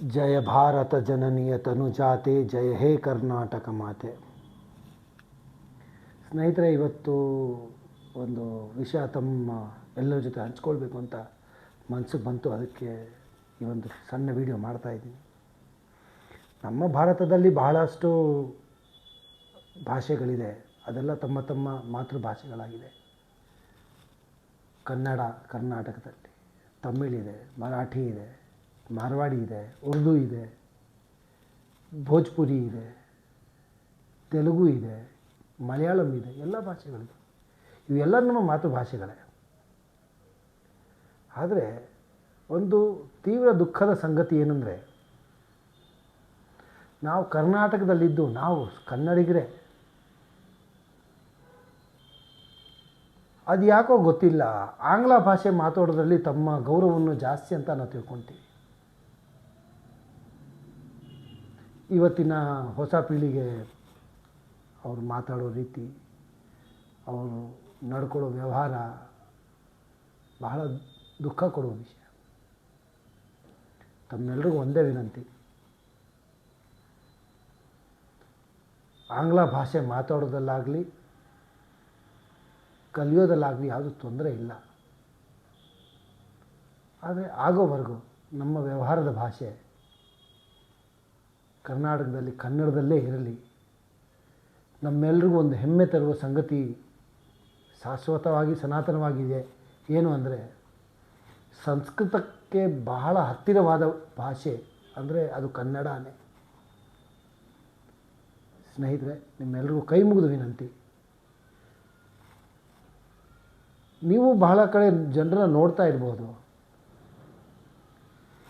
ಜಯ ಭಾರತ ಜನನಿಯ ತನುಜಾತೆ, ಜಯ ಹೇ ಕರ್ನಾಟಕ ಮಾತೆ. ಸ್ನೇಹಿತರೆ, ಇವತ್ತು ಒಂದು ವಿಷಯ ತಮ್ಮ ಎಲ್ಲರ ಜೊತೆ ಹಂಚ್ಕೊಳ್ಬೇಕು ಅಂತ ಮನಸ್ಸಿಗೆ ಬಂತು. ಅದಕ್ಕೆ ಈ ಒಂದು ಸಣ್ಣ ವಿಡಿಯೋ ಮಾಡ್ತಾಯಿದ್ದೀನಿ. ನಮ್ಮ ಭಾರತದಲ್ಲಿ ಬಹಳಷ್ಟು ಭಾಷೆಗಳಿದೆ. ಅದೆಲ್ಲ ತಮ್ಮ ತಮ್ಮ ಮಾತೃಭಾಷೆಗಳಾಗಿದೆ. ಕನ್ನಡ ಕರ್ನಾಟಕದಲ್ಲಿ, ತಮಿಳಿದೆ, ಮರಾಠಿ ಇದೆ, ಮಾರ್ವಾಡಿ ಇದೆ, ಉರ್ದು ಇದೆ, ಭೋಜ್ಪುರಿ ಇದೆ, ತೆಲುಗು ಇದೆ, ಮಲಯಾಳಂ ಇದೆ, ಎಲ್ಲ ಭಾಷೆಗಳಿದೆ. ಇವೆಲ್ಲ ನಮ್ಮ ಮಾತೃಭಾಷೆಗಳೇ. ಆದರೆ ಒಂದು ತೀವ್ರ ದುಃಖದ ಸಂಗತಿ ಏನಂದರೆ, ನಾವು ಕರ್ನಾಟಕದಲ್ಲಿದ್ದು ನಾವು ಕನ್ನಡಿಗರೇ, ಅದು ಯಾಕೋ ಗೊತ್ತಿಲ್ಲ, ಆಂಗ್ಲ ಭಾಷೆ ಮಾತಾಡೋದ್ರಲ್ಲಿ ತಮ್ಮ ಗೌರವವನ್ನು ಜಾಸ್ತಿ ಅಂತ ನಾವು ತಿಳ್ಕೊತೀವಿ. ಇವತ್ತಿನ ಹೊಸ ಪೀಳಿಗೆ ಅವರು ಮಾತಾಡೋ ರೀತಿ, ಅವರು ನಡ್ಕೊಳ್ಳೋ ವ್ಯವಹಾರ ಬಹಳ ದುಃಖ ಕೊಡುವ ವಿಷಯ. ತಮ್ಮೆಲ್ಲರಿಗೂ ಒಂದೇ ವಿನಂತಿ, ಆಂಗ್ಲ ಭಾಷೆ ಮಾತಾಡೋದಲ್ಲಾಗಲಿ ಕಲಿಯೋದಲ್ಲಾಗಲಿ ಯಾವುದೂ ತೊಂದರೆ ಇಲ್ಲ. ಆದರೆ ಆಗೋವರೆಗೂ ನಮ್ಮ ವ್ಯವಹಾರದ ಭಾಷೆ ಕರ್ನಾಟಕದಲ್ಲಿ ಕನ್ನಡದಲ್ಲೇ ಇರಲಿ. ನಮ್ಮೆಲ್ರಿಗೂ ಒಂದು ಹೆಮ್ಮೆ ತರುವ ಸಂಗತಿ ಶಾಶ್ವತವಾಗಿ ಸನಾತನವಾಗಿದೆ. ಏನು ಅಂದರೆ, ಸಂಸ್ಕೃತಕ್ಕೆ ಬಹಳ ಹತ್ತಿರವಾದ ಭಾಷೆ ಅಂದರೆ ಅದು ಕನ್ನಡನೇ. ಸ್ನೇಹಿತರೆ, ನಿಮ್ಮೆಲ್ಲರಿಗೂ ಕೈ ಮುಗಿದು ವಿನಂತಿ, ನೀವು ಬಹಳ ಕಡೆ ಜನರನ್ನ ನೋಡ್ತಾ ಇರ್ಬೋದು.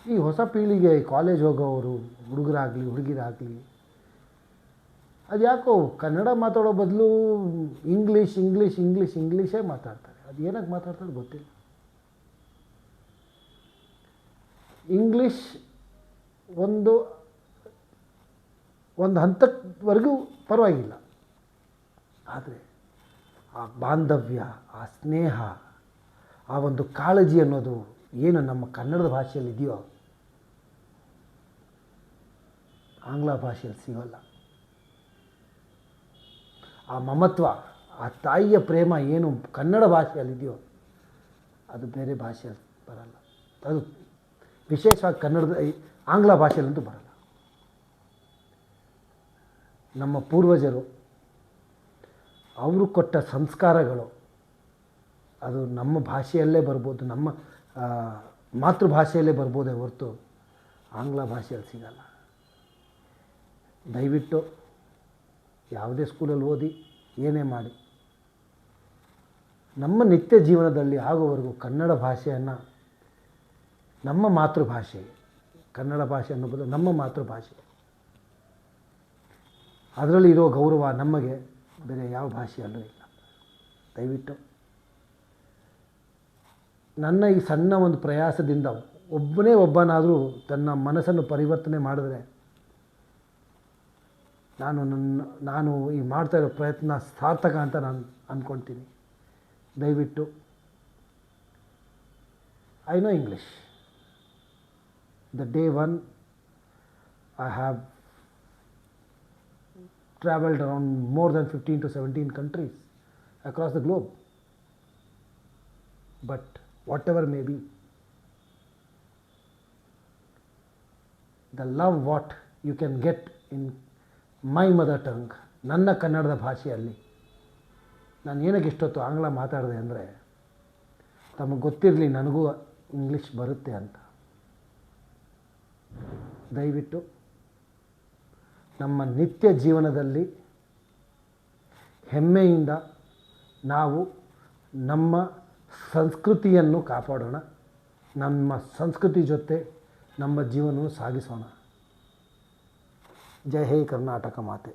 ಈ ಹೊಸ ಪೀಳಿಗೆ ಕಾಲೇಜ್ ಹೋಗೋವರು, ಹುಡುಗರಾಗಲಿ ಹುಡುಗಿರಾಗಲಿ, ಅದು ಯಾಕೋ ಕನ್ನಡ ಮಾತಾಡೋ ಬದಲು ಇಂಗ್ಲೀಷೇ ಮಾತಾಡ್ತಾರೆ. ಅದು ಏನಕ್ಕೆ ಮಾತಾಡ್ತಾರೆ ಗೊತ್ತಿಲ್ಲ. ಇಂಗ್ಲೀಷ್ ಒಂದು ಹಂತದವರೆಗೂ ಪರವಾಗಿಲ್ಲ. ಆದರೆ ಆ ಬಾಂಧವ್ಯ, ಆ ಸ್ನೇಹ, ಆ ಒಂದು ಕಾಳಜಿ ಅನ್ನೋದು ಏನು ನಮ್ಮ ಕನ್ನಡದ ಭಾಷೆಯಲ್ಲಿ ಇದೆಯೋ, ಆಂಗ್ಲ ಭಾಷೆಯಲ್ಲಿ ಸಿಗೋಲ್ಲ. ಆ ಮಮತ್ವ, ಆ ತಾಯಿಯ ಪ್ರೇಮ ಏನು ಕನ್ನಡ ಭಾಷೆಯಲ್ಲಿದೆಯೋ ಅದು ಬೇರೆ ಭಾಷೆಯಲ್ಲಿ ಬರಲ್ಲ. ಅದು ವಿಶೇಷವಾಗಿ ಕನ್ನಡದ ಆಂಗ್ಲ ಭಾಷೆಯಲ್ಲಂತೂ ಬರಲ್ಲ. ನಮ್ಮ ಪೂರ್ವಜರು ಅವರು ಕೊಟ್ಟ ಸಂಸ್ಕಾರಗಳು ಅದು ನಮ್ಮ ಭಾಷೆಯಲ್ಲೇ ಬರ್ಬೋದು, ನಮ್ಮ ಮಾತೃಭಾಷೆಯಲ್ಲೇ ಬರ್ಬೋದೇ ಹೊರತು ಆಂಗ್ಲ ಭಾಷೆಯಲ್ಲಿ ಸಿಗಲ್ಲ. ದಯವಿಟ್ಟು ಯಾವುದೇ ಸ್ಕೂಲಲ್ಲಿ ಓದಿ, ಏನೇ ಮಾಡಿ, ನಮ್ಮ ನಿತ್ಯ ಜೀವನದಲ್ಲಿ ಆಗೋವರೆಗೂ ಕನ್ನಡ ಭಾಷೆಯನ್ನು, ನಮ್ಮ ಮಾತೃಭಾಷೆ ಕನ್ನಡ ಭಾಷೆ ಅನ್ನೋದು ನಮ್ಮ ಮಾತೃಭಾಷೆ, ಅದರಲ್ಲಿ ಇರೋ ಗೌರವ ನಮಗೆ ಬೇರೆ ಯಾವ ಭಾಷೆಯಲ್ಲೂ ಇಲ್ಲ. ದಯವಿಟ್ಟು ನನ್ನ ಈ ಸಣ್ಣ ಒಂದು ಪ್ರಯಾಸದಿಂದ ಒಬ್ಬನಾದರೂ ತನ್ನ ಮನಸ್ಸನ್ನು ಪರಿವರ್ತನೆ ಮಾಡಿದ್ರೆ, ನಾನು ಈ ಮಾಡ್ತಾ ಇರೋ ಪ್ರಯತ್ನ ಸಾರ್ಥಕ ಅಂತ ನಾನು ಅಂದ್ಕೊಳ್ತೀನಿ. ದಯವಿಟ್ಟು, I know English. The day one I have traveled around more than 15 to 17 countries across the globe. But whatever may be, the love what you can get in my mother tongue, ನನ್ನ ಕನ್ನಡದ ಭಾಷೆಯಲ್ಲಿ, ನಾನು ಏನಕ್ಕೆ ಇಷ್ಟೊತ್ತು ಆಂಗ್ಲ ಮಾತಾಡಿದೆ ಅಂದರೆ, ತಮಗೆ ಗೊತ್ತಿರಲಿ ನನಗೂ ಇಂಗ್ಲೀಷ್ ಬರುತ್ತೆ ಅಂತ. ದಯವಿಟ್ಟು ನಮ್ಮ ನಿತ್ಯ ಜೀವನದಲ್ಲಿ ಹೆಮ್ಮೆಯಿಂದ ನಾವು ನಮ್ಮ ಸಂಸ್ಕೃತಿಯನ್ನು ಕಾಪಾಡೋಣ. ನಮ್ಮ ಸಂಸ್ಕೃತಿ ಜೊತೆ ನಮ್ಮ ಜೀವನವನ್ನು ಸಾಗಿಸೋಣ. ಜೈ ಹೇ ಕರ್ನಾಟಕ ಮಾತೆ.